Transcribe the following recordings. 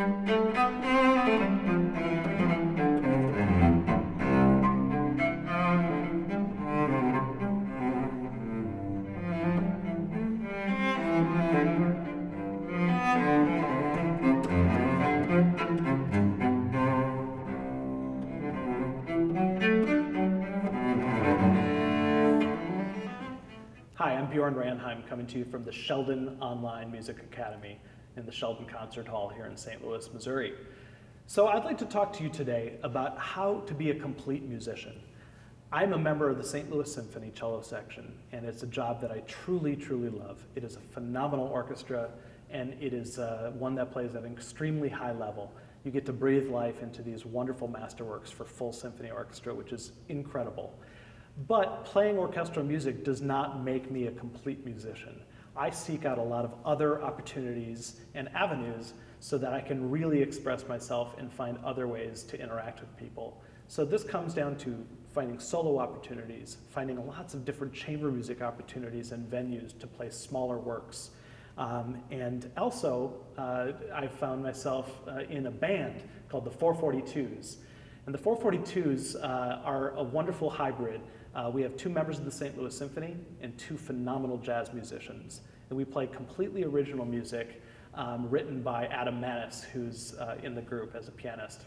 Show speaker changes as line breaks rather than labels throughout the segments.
Hi, I'm Bjorn Ranheim, coming to you from the Sheldon Online Music Academy in the Sheldon Concert Hall here in St. Louis, Missouri. So I'd like to talk to you today about how to be a complete musician. I'm a member of the St. Louis Symphony cello section, and it's a job that I truly, truly love. It is a phenomenal orchestra, and it is one that plays at an extremely high level. You get to breathe life into these wonderful masterworks for full symphony orchestra, which is incredible. But playing orchestral music does not make me a complete musician. I seek out a lot of other opportunities and avenues so that I can really express myself and find other ways to interact with people. So this comes down to finding solo opportunities, finding lots of different chamber music opportunities and venues to play smaller works. And also, I found myself in a band called the 442s. And the 442s are a wonderful hybrid. We have 2 members of the St. Louis Symphony and 2 phenomenal jazz musicians. And we play completely original music written by Adam Manis, who's in the group as a pianist.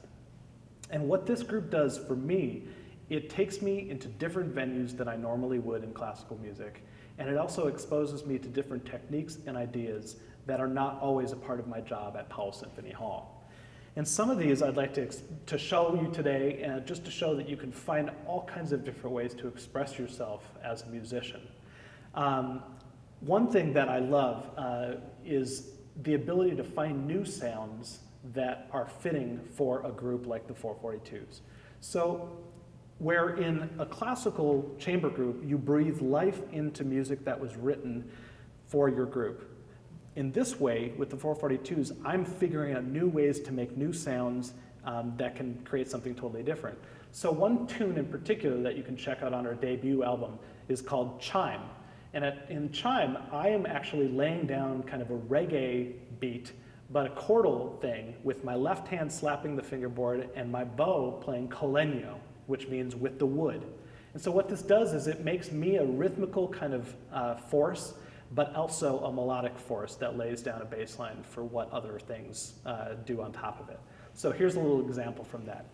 And what this group does for me, it takes me into different venues than I normally would in classical music. And it also exposes me to different techniques and ideas that are not always a part of my job at Powell Symphony Hall. And some of these I'd like to show you today, just to show that you can find all kinds of different ways to express yourself as a musician. One thing that I love is the ability to find new sounds that are fitting for a group like the 442s. So where in a classical chamber group, you breathe life into music that was written for your group. In this way, with the 442s, I'm figuring out new ways to make new sounds that can create something totally different. So one tune in particular that you can check out on our debut album is called Chime. And in Chime, I am actually laying down kind of a reggae beat, but a chordal thing with my left hand slapping the fingerboard and my bow playing colegno, which means with the wood. And so what this does is it makes me a rhythmical kind of force, but also a melodic force that lays down a bass line for what other things do on top of it. So here's a little example from that.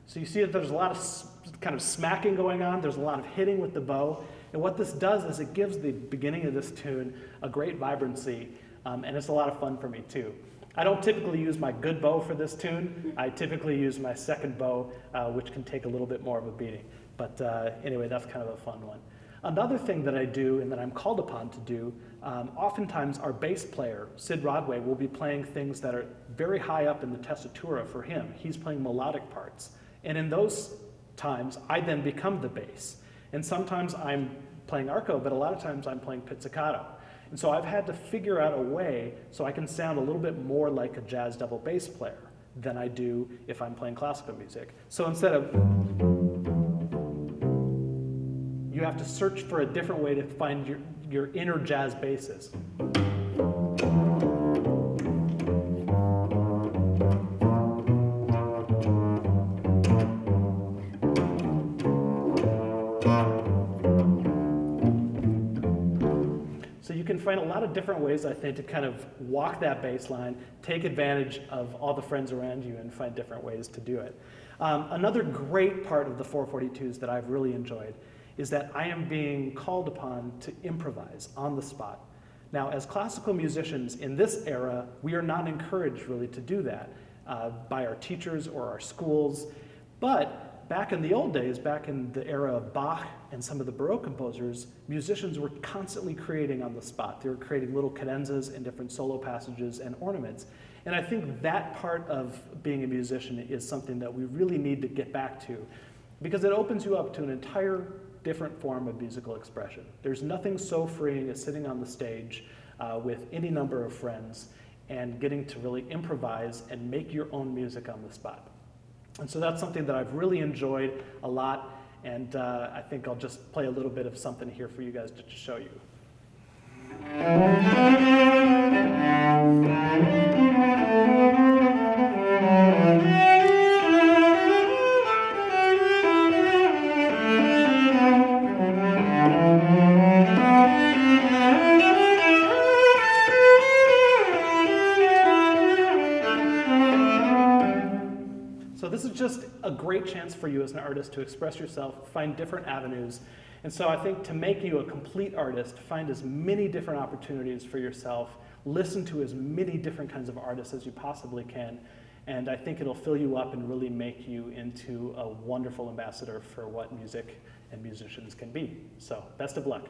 So you see that there's a lot of kind of smacking going on, there's a lot of hitting with the bow, and what this does is it gives the beginning of this tune a great vibrancy, and it's a lot of fun for me too. I don't typically use my good bow for this tune. I typically use my second bow, which can take a little bit more of a beating. But anyway, that's kind of a fun one. Another thing that I do and that I'm called upon to do, oftentimes our bass player, Sid Rodway, will be playing things that are very high up in the tessitura for him. He's playing melodic parts. And in those times, I then become the bass. And sometimes I'm playing arco, but a lot of times I'm playing pizzicato. And so I've had to figure out a way so I can sound a little bit more like a jazz double bass player than I do if I'm playing classical music. So instead of, you have to search for a different way to find your inner jazz basses. So you can find a lot of different ways, I think, to kind of walk that bass line, take advantage of all the friends around you, and find different ways to do it. Another great part of the 442s that I've really enjoyed is that I am being called upon to improvise on the spot. Now, as classical musicians in this era, we are not encouraged really to do that by our teachers or our schools, but back in the old days, back in the era of Bach and some of the Baroque composers, musicians were constantly creating on the spot. They were creating little cadenzas and different solo passages and ornaments. And I think that part of being a musician is something that we really need to get back to, because it opens you up to an entire different form of musical expression. There's nothing so freeing as sitting on the stage with any number of friends and getting to really improvise and make your own music on the spot. And so that's something that I've really enjoyed a lot, and I think I'll just play a little bit of something here for you guys to show you. So this is just a great chance for you as an artist to express yourself, find different avenues. And so I think to make you a complete artist, find as many different opportunities for yourself, listen to as many different kinds of artists as you possibly can, and I think it'll fill you up and really make you into a wonderful ambassador for what music and musicians can be. So best of luck.